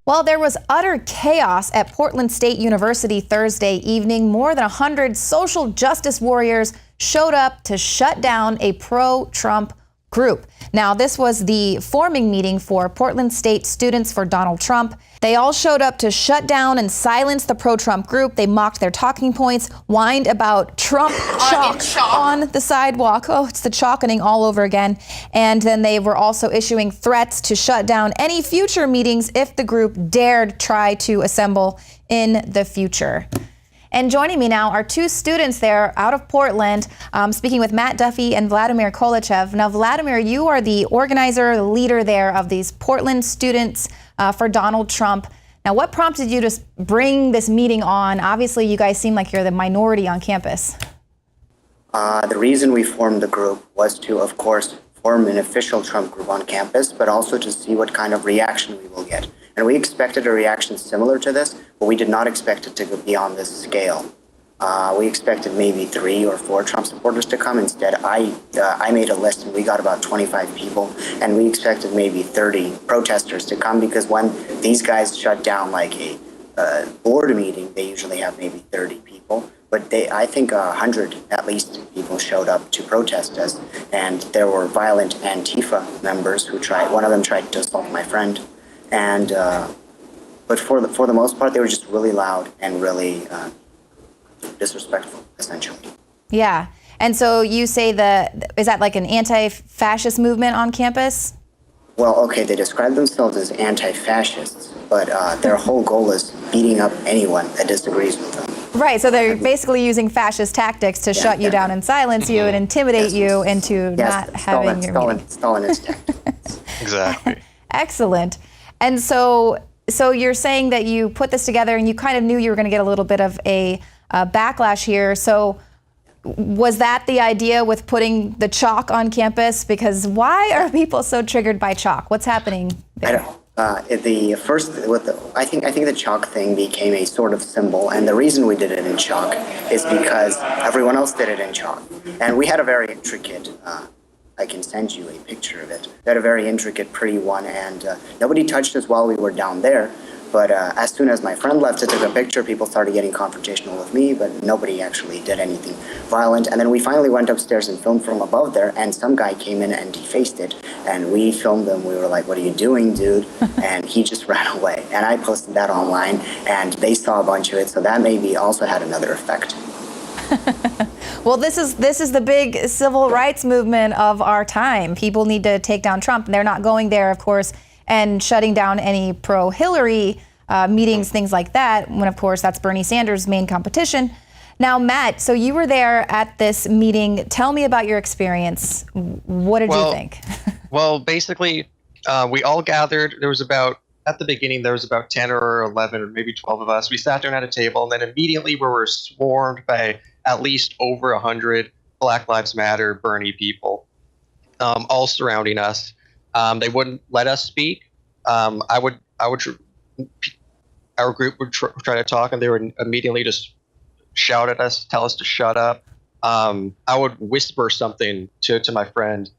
Well, there was utter chaos at Portland State University Thursday evening. More than 100 social justice warriors showed up to shut down a pro-Trump group. Now, this was the forming meeting for Portland State Students for Donald Trump. They all showed up to shut down and silence the pro-Trump group. They mocked their talking points, whined about Trump chalk on the sidewalk. Oh, it's the chalkening all over again. And then they were also issuing threats to shut down any future meetings if the group dared try to assemble in the future. And joining me now are two students there out of Portland, speaking with Matt Duffy and Vladimir Kolichev. Now, Vladimir, you are the organizer, the leader there of these Portland Students for Donald Trump. Now, what prompted you to bring this meeting on? Obviously, you guys seem like you're the minority on campus. The reason we formed the group was to, of course, form an official Trump group on campus, but also to see what kind of reaction we will get. And we expected a reaction similar to this, but we did not expect it to go beyond this scale. We expected maybe 3 or 4 Trump supporters to come. Instead, I made a list and we got about 25 people, and we expected maybe 30 protesters to come, because when these guys shut down like a board meeting, they usually have maybe 30 people. But I think 100 at least people showed up to protest us, and there were violent Antifa members who one of them tried to assault my friend. And but for the most part, they were just really loud and really disrespectful, essentially. Yeah. And so you say is that like an anti-fascist movement on campus? Well, okay, they describe themselves as anti-fascists, but their whole goal is beating up anyone that disagrees with them. Right, so they're basically using fascist tactics to shut you down and silence you and intimidate you into not having your meeting. Stalinist tactics. Exactly. Excellent. And so you're saying that you put this together and you kind of knew you were going to get a little bit of a backlash here. So was that the idea with putting the chalk on campus? Because why are people so triggered by chalk? What's happening there? I don't know. I think the chalk thing became a sort of symbol, and the reason we did it in chalk is because everyone else did it in chalk, and we had a very intricate. I can send you a picture of it. We had a very intricate, pretty one, and nobody touched us while we were down there. But as soon as my friend left to take a picture, people started getting confrontational with me, but nobody actually did anything violent. And then we finally went upstairs and filmed from above there, and some guy came in and defaced it. And we filmed him. We were like, "What are you doing, dude?" And he just ran away. And I posted that online, and they saw a bunch of it, so that maybe also had another effect. Well, this is the big civil rights movement of our time. People need to take down Trump, and they're not going there, of course, and shutting down any pro-Hillary meetings, things like that, when, of course, that's Bernie Sanders' main competition. Now, Matt, so you were there at this meeting. Tell me about your experience. What did you think? Well, basically, we all gathered. At the beginning, there was about 10 or 11 or maybe 12 of us. We sat down at a table, and then immediately we were swarmed by at least over 100 Black Lives Matter Bernie people, all surrounding us. They wouldn't let us speak. Our group would try to talk, and they would immediately just shout at us, tell us to shut up. I would whisper something to my friend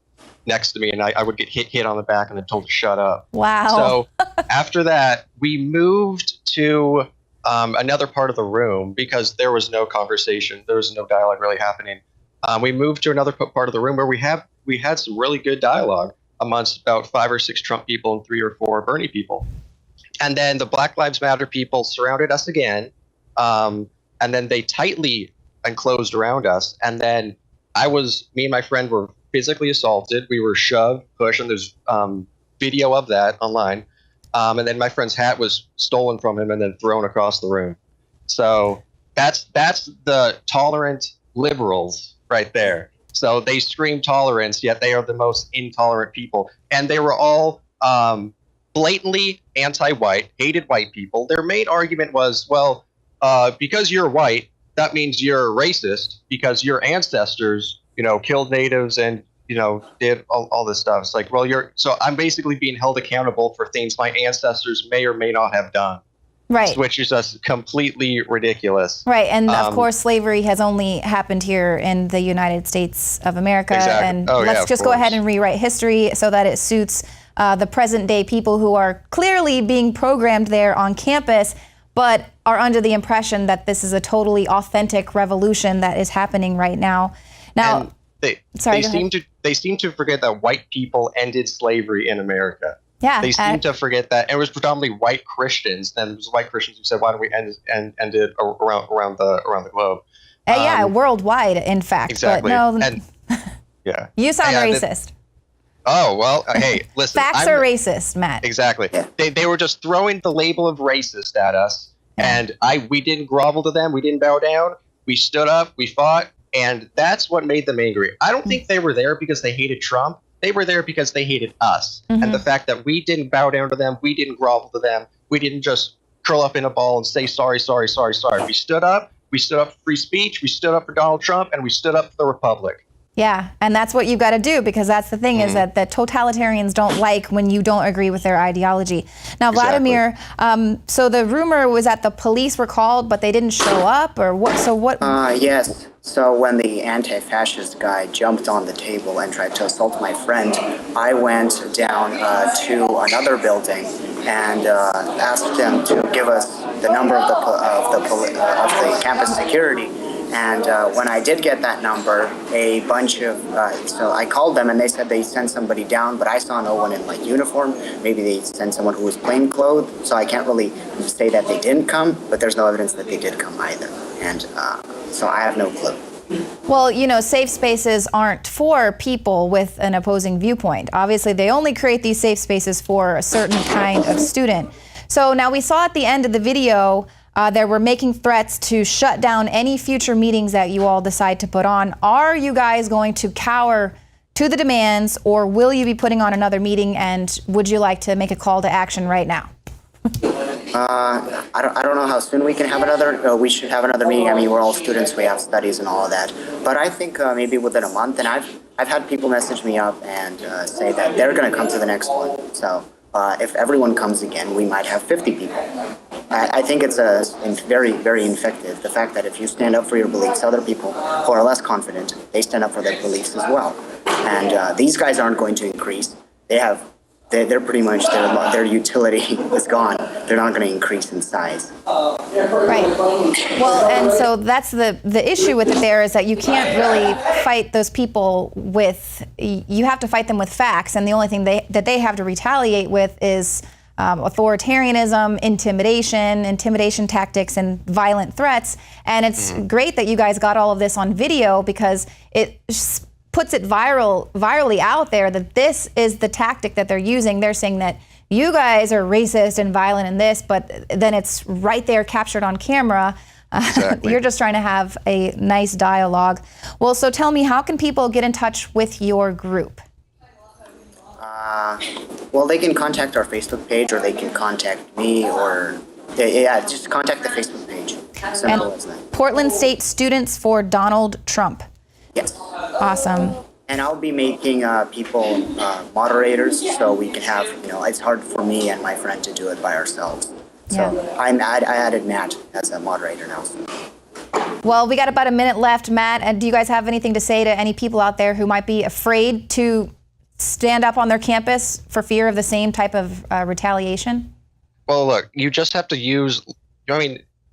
next to me, and I would get hit on the back and then told to shut up. Wow. So after that, we moved to another part of the room because there was no conversation. There was no dialogue really happening. We moved to another part of the room where we had some really good dialogue amongst about 5 or 6 Trump people and 3 or 4 Bernie people. And then the Black Lives Matter people surrounded us again, and then they tightly enclosed around us. And then me and my friend were physically assaulted. We were shoved, pushed, and there's video of that online. And then my friend's hat was stolen from him and then thrown across the room. So that's the tolerant liberals right there. So they scream tolerance, yet they are the most intolerant people. And they were all blatantly anti-white, hated white people. Their main argument was, well, because you're white, that means you're racist because your ancestors, killed natives and, did all this stuff. It's like, well, so I'm basically being held accountable for things my ancestors may or may not have done. Right. Which is just completely ridiculous. Right. And of course, slavery has only happened here in the United States of America. Exactly. And let's just go ahead and rewrite history so that it suits the present day people who are clearly being programmed there on campus, but are under the impression that this is a totally authentic revolution that is happening right now. Now, and they seem to forget that white people ended slavery in America. Yeah, they seem to forget that. And it was predominantly white Christians, and it was white Christians who said, "Why don't we end it around the globe?" Yeah, worldwide, in fact. Exactly. But no, and yeah, you sound racist. Oh well, hey, listen. Facts are racist, Matt. Exactly. They were just throwing the label of racist at us, and we didn't grovel to them. We didn't bow down. We stood up. We fought, and that's what made them angry. I don't think they were there because they hated Trump. They were there because they hated us. And the fact that we didn't bow down to them, we didn't grovel to them, we didn't just curl up in a ball and say sorry, sorry, sorry, sorry. We stood up for free speech, we stood up for Donald Trump, and we stood up for the Republic. Yeah, and that's what you've got to do, because that's the thing is that totalitarians don't like when you don't agree with their ideology. Now, Vladimir, so the rumor was that the police were called, but they didn't show up, or what? So what? Yes. So when the anti-fascist guy jumped on the table and tried to assault my friend, I went down to another building and asked them to give us the number of the campus security. And when I did get that number, a bunch of, so I called them and they said they sent somebody down, but I saw no one in like uniform. Maybe they sent someone who was plainclothes, so I can't really say that they didn't come, but there's no evidence that they did come either. And so I have no clue. Well, you know, safe spaces aren't for people with an opposing viewpoint. Obviously, they only create these safe spaces for a certain kind of student. So now we saw at the end of the video, they were making threats to shut down any future meetings that you all decide to put on. Are you guys going to cower to the demands, or will you be putting on another meeting, and would you like to make a call to action right now? I don't know how soon we can have another. We should have another meeting. I mean, we're all students. We have studies and all of that. But I think maybe within a month. And I've had people message me up and say that they're going to come to the next one. So if everyone comes again, we might have 50 people. I think it's very, very infective. The fact that if you stand up for your beliefs, other people who are less confident, they stand up for their beliefs as well. And these guys aren't going to increase. They're pretty much, their utility is gone. They're not going to increase in size. Right. Well, and so that's the issue with it there, is that you can't really fight those people with, you have to fight them with facts, and the only thing that they have to retaliate with is authoritarianism, intimidation tactics, and violent threats. And it's great that you guys got all of this on video, because it puts it virally out there that this is the tactic that they're using. They're saying that you guys are racist and violent in this, but then it's right there captured on camera. Exactly. You're just trying to have a nice dialogue. Well, so tell me, how can people get in touch with your group? Well, they can contact our Facebook page, or they can contact me, or just contact the Facebook page. Simple as that. Portland State Students for Donald Trump. Yes. Awesome. And I'll be making people moderators, so we can have, it's hard for me and my friend to do it by ourselves. So I added Matt as a moderator now. Well, we got about a minute left, Matt. And do you guys have anything to say to any people out there who might be afraid to stand up on their campus for fear of the same type of retaliation? Well, look, you just have to use,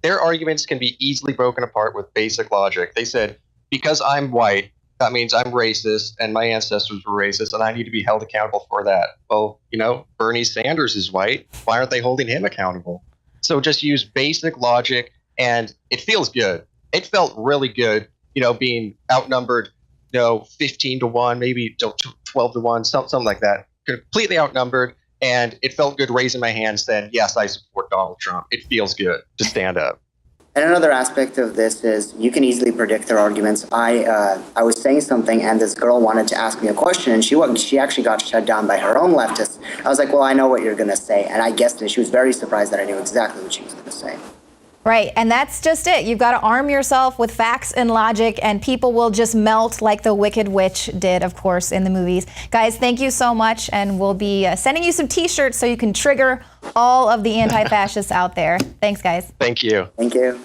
their arguments can be easily broken apart with basic logic. They said, because I'm white, that means I'm racist, and my ancestors were racist, and I need to be held accountable for that. Well, Bernie Sanders is white. Why aren't they holding him accountable? So just use basic logic, and it feels good. It felt really good, being outnumbered, 15-1, maybe 12-1, something like that. Completely outnumbered, and it felt good raising my hand saying, yes, I support Donald Trump. It feels good to stand up. And another aspect of this is you can easily predict their arguments. I was saying something, and this girl wanted to ask me a question, and she actually got shut down by her own leftists. I was like, well, I know what you're going to say, and I guessed it. She was very surprised that I knew exactly what she was going to say. Right, and that's just it. You've got to arm yourself with facts and logic, and people will just melt like the Wicked Witch did, of course, in the movies. Guys, thank you so much, and we'll be sending you some T-shirts so you can trigger all of the anti-fascists out there. Thanks, guys. Thank you. Thank you.